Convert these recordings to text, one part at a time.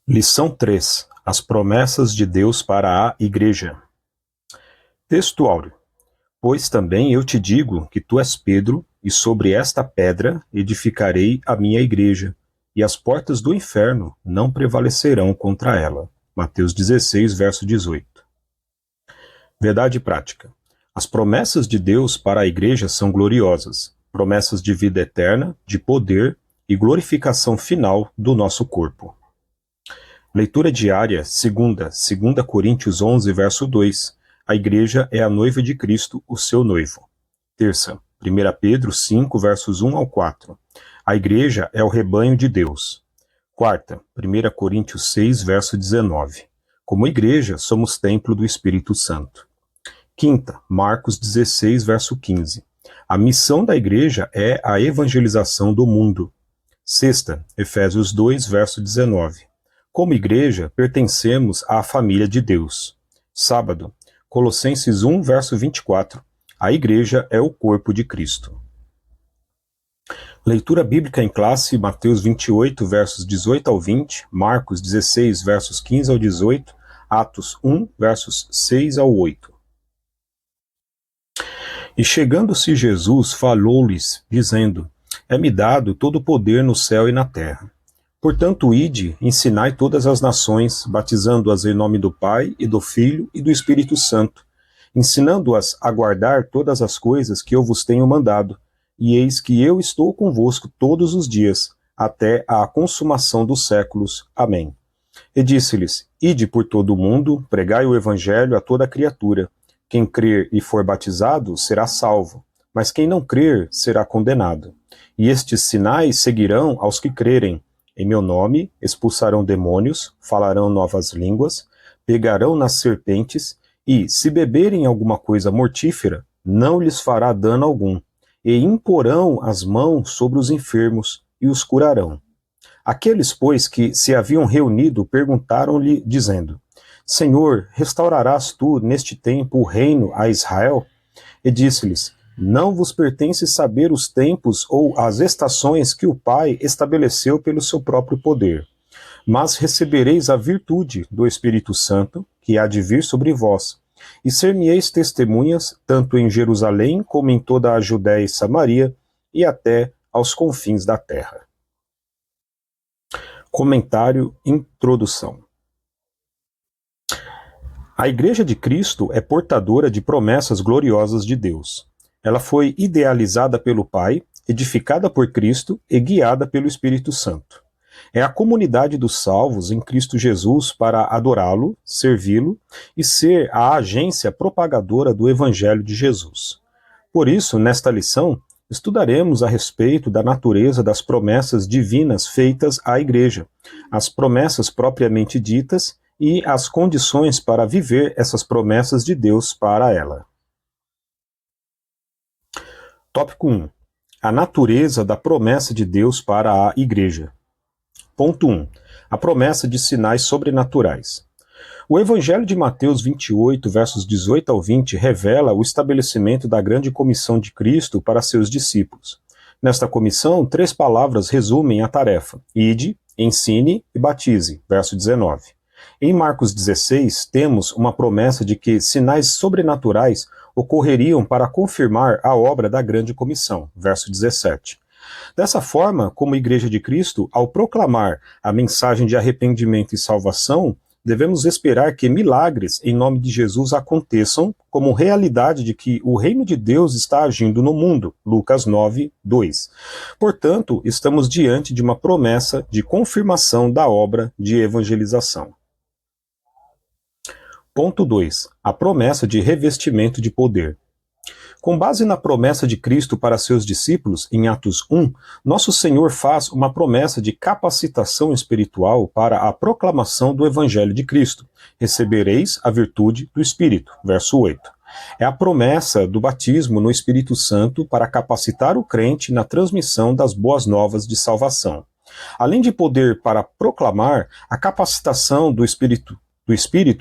Lição 3: As promessas de Deus para a Igreja. Texto áureo. Pois também eu te digo que tu és Pedro, e sobre esta pedra edificarei a minha igreja, e as portas do inferno não prevalecerão contra ela. Mateus 16, verso 18. Verdade prática. As promessas de Deus para a igreja são gloriosas, promessas de vida eterna, de poder e glorificação final do nosso corpo. Leitura diária, 2 Coríntios 11, verso 2. A igreja é a noiva de Cristo, o seu noivo. Terça, 1 Pedro 5, versos 1 ao 4. A igreja é o rebanho de Deus. Quarta, 1 Coríntios 6, verso 19. Como igreja, somos templo do Espírito Santo. Quinta, Marcos 16, verso 15. A missão da igreja é a evangelização do mundo. Sexta, Efésios 2, verso 19. Como igreja, pertencemos à família de Deus. Sábado, Colossenses 1, verso 24. A igreja é o corpo de Cristo. Leitura bíblica em classe, Mateus 28, versos 18 ao 20, Marcos 16, versos 15 ao 18, Atos 1, versos 6 ao 8. E chegando-se Jesus, falou-lhes, dizendo: É-me dado todo o poder no céu e na terra. Portanto, ide, ensinai todas as nações, batizando-as em nome do Pai, e do Filho, e do Espírito Santo, ensinando-as a guardar todas as coisas que eu vos tenho mandado, e eis que eu estou convosco todos os dias, até a consumação dos séculos. Amém. E disse-lhes: Ide por todo o mundo, pregai o Evangelho a toda criatura. Quem crer e for batizado será salvo, mas quem não crer será condenado. E estes sinais seguirão aos que crerem. Em meu nome expulsarão demônios, falarão novas línguas, pegarão nas serpentes, e, se beberem alguma coisa mortífera, não lhes fará dano algum, e imporão as mãos sobre os enfermos, e os curarão. Aqueles, pois, que se haviam reunido, perguntaram-lhe, dizendo: Senhor, restaurarás tu neste tempo o reino a Israel? E disse-lhes: Não vos pertence saber os tempos ou as estações que o Pai estabeleceu pelo seu próprio poder. Mas recebereis a virtude do Espírito Santo, que há de vir sobre vós, e ser-me-eis testemunhas, tanto em Jerusalém como em toda a Judéia e Samaria, e até aos confins da terra. Comentário, introdução. A Igreja de Cristo é portadora de promessas gloriosas de Deus. Ela foi idealizada pelo Pai, edificada por Cristo e guiada pelo Espírito Santo. É a comunidade dos salvos em Cristo Jesus para adorá-lo, servi-lo e ser a agência propagadora do Evangelho de Jesus. Por isso, nesta lição, estudaremos a respeito da natureza das promessas divinas feitas à Igreja, as promessas propriamente ditas e as condições para viver essas promessas de Deus para ela. Tópico 1. A natureza da promessa de Deus para a Igreja. Ponto 1. A promessa de sinais sobrenaturais. O Evangelho de Mateus 28, versos 18 ao 20, revela o estabelecimento da grande comissão de Cristo para seus discípulos. Nesta comissão, 3 palavras resumem a tarefa: ide, ensine e batize, verso 19. Em Marcos 16, temos uma promessa de que sinais sobrenaturais ocorreriam para confirmar a obra da grande comissão, verso 17. Dessa forma, como Igreja de Cristo, ao proclamar a mensagem de arrependimento e salvação, devemos esperar que milagres em nome de Jesus aconteçam como realidade de que o reino de Deus está agindo no mundo, Lucas 9, 2. Portanto, estamos diante de uma promessa de confirmação da obra de evangelização. Ponto 2. A promessa de revestimento de poder. Com base na promessa de Cristo para seus discípulos, em Atos 1, nosso Senhor faz uma promessa de capacitação espiritual para a proclamação do Evangelho de Cristo. Recebereis a virtude do Espírito, verso 8. É a promessa do batismo no Espírito Santo para capacitar o crente na transmissão das boas novas de salvação. Além de poder para proclamar, a capacitação do Espírito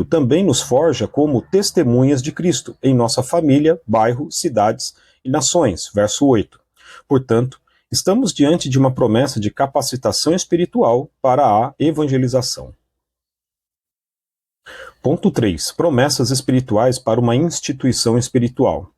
também nos forja como testemunhas de Cristo em nossa família, bairro, cidades e nações, verso 8. Portanto, estamos diante de uma promessa de capacitação espiritual para a evangelização. Ponto 3. Promessas espirituais para uma instituição espiritual.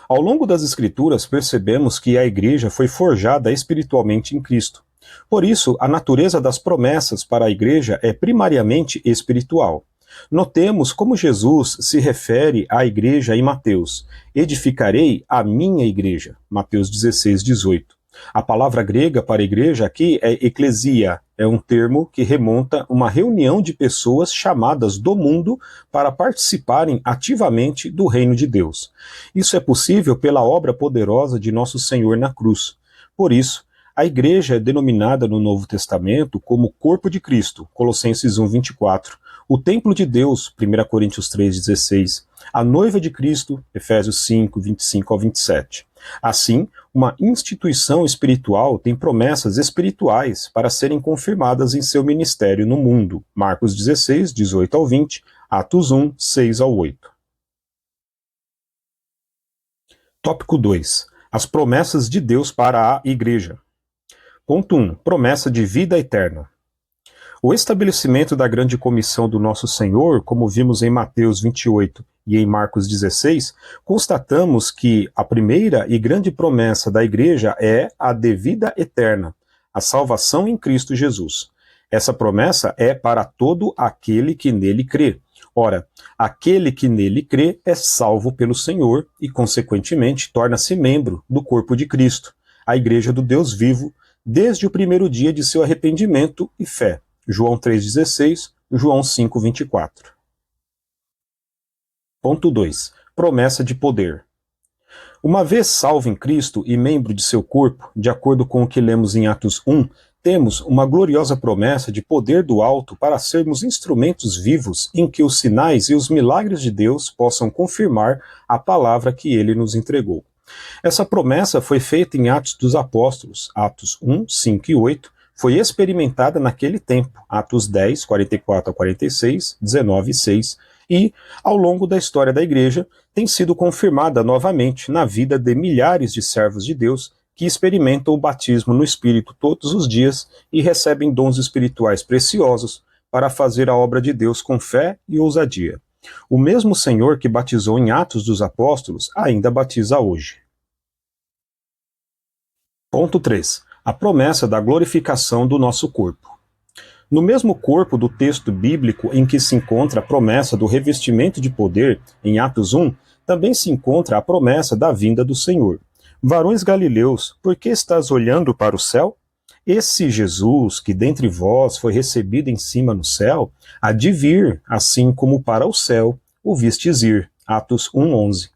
Ao longo das Escrituras, percebemos que a Igreja foi forjada espiritualmente em Cristo. Por isso, a natureza das promessas para a Igreja é primariamente espiritual. Notemos como Jesus se refere à Igreja em Mateus. Edificarei a minha Igreja. Mateus 16, 18. A palavra grega para igreja aqui é eclesia, é um termo que remonta a uma reunião de pessoas chamadas do mundo para participarem ativamente do reino de Deus. Isso é possível pela obra poderosa de nosso Senhor na cruz. Por isso, a igreja é denominada no Novo Testamento como corpo de Cristo, Colossenses 1, 24, o templo de Deus, 1 Coríntios 3, 16, a noiva de Cristo, Efésios 5, 25 ao 27. Assim, uma instituição espiritual tem promessas espirituais para serem confirmadas em seu ministério no mundo. Marcos 16, 18 ao 20, Atos 1, 6 ao 8. Tópico 2. As promessas de Deus para a Igreja. Ponto 1. Promessa de vida eterna. O estabelecimento da grande comissão do nosso Senhor, como vimos em Mateus 28 e em Marcos 16, constatamos que a primeira e grande promessa da Igreja é a de vida eterna, a salvação em Cristo Jesus. Essa promessa é para todo aquele que nele crê. Ora, aquele que nele crê é salvo pelo Senhor e, consequentemente, torna-se membro do corpo de Cristo, a Igreja do Deus vivo, desde o primeiro dia de seu arrependimento e fé. João 3,16, João 5,24. Ponto 2. Promessa de poder. Uma vez salvo em Cristo e membro de seu corpo, de acordo com o que lemos em Atos 1, temos uma gloriosa promessa de poder do alto para sermos instrumentos vivos em que os sinais e os milagres de Deus possam confirmar a palavra que ele nos entregou. Essa promessa foi feita em Atos dos Apóstolos, Atos 1, 5 e 8, foi experimentada naquele tempo, Atos 10, 44 a 46, 19 e 6, e, ao longo da história da Igreja, tem sido confirmada novamente na vida de milhares de servos de Deus que experimentam o batismo no Espírito todos os dias e recebem dons espirituais preciosos para fazer a obra de Deus com fé e ousadia. O mesmo Senhor que batizou em Atos dos Apóstolos ainda batiza hoje. Ponto 3. A promessa da glorificação do nosso corpo. No mesmo corpo do texto bíblico em que se encontra a promessa do revestimento de poder, em Atos 1, também se encontra a promessa da vinda do Senhor. Varões galileus, por que estás olhando para o céu? Esse Jesus, que dentre vós foi recebido em cima no céu, há de vir, assim como para o céu o vistes ir. Atos 1:11.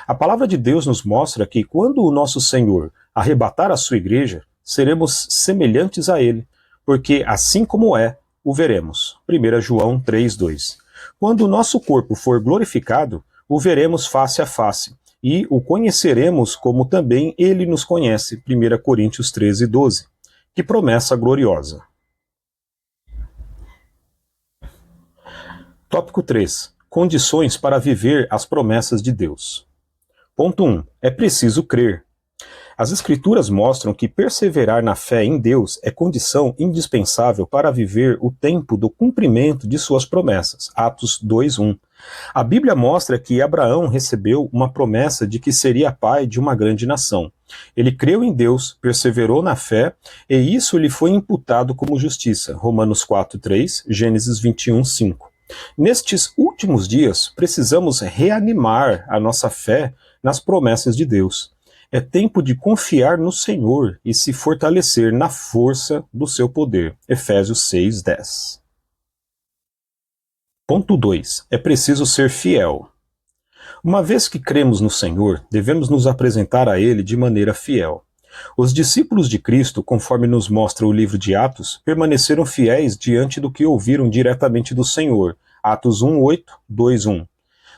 A palavra de Deus nos mostra que quando o nosso Senhor arrebatar a sua igreja, seremos semelhantes a ele, porque assim como é, o veremos. 1 João 3:2. Quando o nosso corpo for glorificado, o veremos face a face, e o conheceremos como também ele nos conhece. 1 Coríntios 13:12. Que promessa gloriosa. Tópico 3. Condições para viver as promessas de Deus. Ponto 1. É preciso crer. As Escrituras mostram que perseverar na fé em Deus é condição indispensável para viver o tempo do cumprimento de suas promessas. Atos 2:1. A Bíblia mostra que Abraão recebeu uma promessa de que seria pai de uma grande nação. Ele creu em Deus, perseverou na fé, e isso lhe foi imputado como justiça. Romanos 4:3, Gênesis 21:5. Nestes últimos dias, precisamos reanimar a nossa fé nas promessas de Deus. É tempo de confiar no Senhor e se fortalecer na força do seu poder. Efésios 6:10. Ponto 2. É preciso ser fiel. Uma vez que cremos no Senhor, devemos nos apresentar a Ele de maneira fiel. Os discípulos de Cristo, conforme nos mostra o livro de Atos, permaneceram fiéis diante do que ouviram diretamente do Senhor. Atos 1:8, 2:1.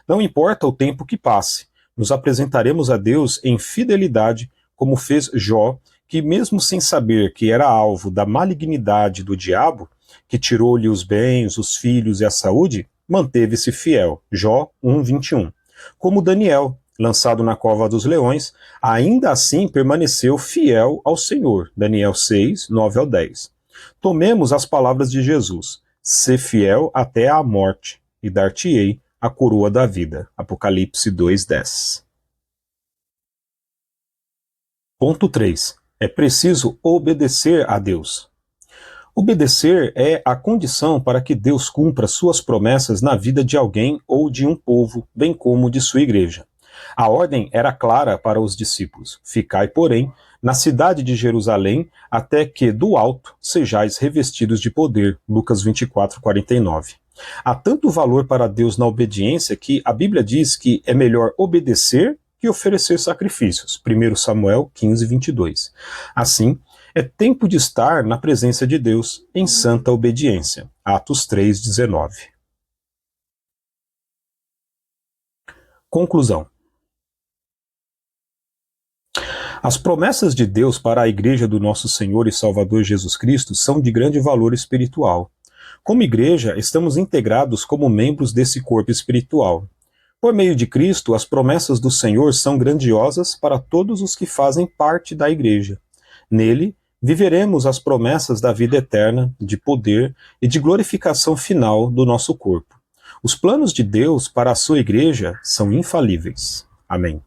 Não importa o tempo que passe, nos apresentaremos a Deus em fidelidade, como fez Jó, que mesmo sem saber que era alvo da malignidade do diabo, que tirou-lhe os bens, os filhos e a saúde, manteve-se fiel. Jó 1:21. Como Daniel, lançado na cova dos leões, ainda assim permaneceu fiel ao Senhor. Daniel 6, 9 ao 10. Tomemos as palavras de Jesus: "Sê fiel até à morte, e dar-te-ei a coroa da vida. Apocalipse 2:10. Ponto 3. É preciso obedecer a Deus. Obedecer é a condição para que Deus cumpra suas promessas na vida de alguém ou de um povo, bem como de sua igreja. A ordem era clara para os discípulos: ficai, porém, na cidade de Jerusalém, até que do alto sejais revestidos de poder. Lucas 24:49. Há tanto valor para Deus na obediência que a Bíblia diz que é melhor obedecer que oferecer sacrifícios. 1 Samuel 15:22. Assim, é tempo de estar na presença de Deus em santa obediência. Atos 3:19. Conclusão. As promessas de Deus para a Igreja do nosso Senhor e Salvador Jesus Cristo são de grande valor espiritual. Como igreja, estamos integrados como membros desse corpo espiritual. Por meio de Cristo, as promessas do Senhor são grandiosas para todos os que fazem parte da igreja. Nele, viveremos as promessas da vida eterna, de poder e de glorificação final do nosso corpo. Os planos de Deus para a sua igreja são infalíveis. Amém.